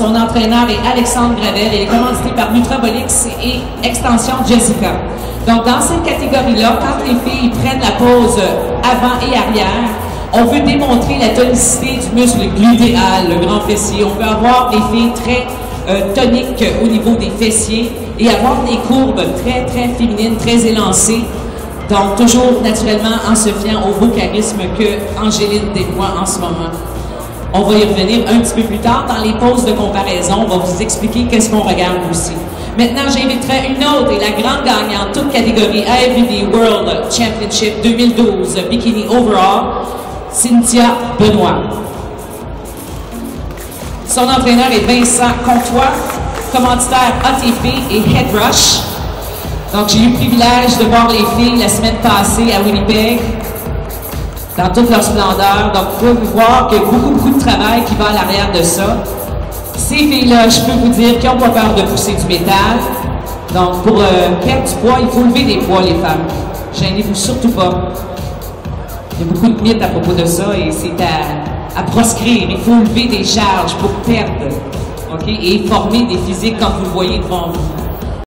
Son entraîneur est Alexandre Gravel. Il est commandité par Nutrabolix et Extension Jessica. Donc, dans cette catégorie-là, quand les filles prennent la pose avant et arrière, on veut démontrer la tonicité du muscle glutéal, le grand fessier. On peut avoir des filles très toniques au niveau des fessiers et avoir des courbes très, très féminines, très élancées. Donc, toujours naturellement en se fiant au beau charisme que Angéline déploie en ce moment. On va y revenir un petit peu plus tard dans les poses de comparaison. On va vous expliquer qu'est-ce qu'on regarde aussi. Maintenant, j'inviterai une autre et la grande gagnante, toute catégorie AFBB World Championship 2012 Bikini Overall, Cynthia Benoît. Son entraîneur est Vincent Comtois, commanditaire ATP et Headrush. Donc, j'ai eu le privilège de voir les filles la semaine passée à Winnipeg, dans toute leur splendeur. Donc, vous pouvez voir qu'il y a beaucoup de travail qui va à l'arrière de ça. Ces filles-là, je peux vous dire qu'ils n'ont pas peur de pousser du métal. Donc, pour perdre du poids, il faut lever des poids, les femmes. Gênez-vous surtout pas. Il y a beaucoup de mythes à propos de ça et c'est à proscrire. Il faut lever des charges pour perdre. OK? Et former des physiques comme vous le voyez devant vous.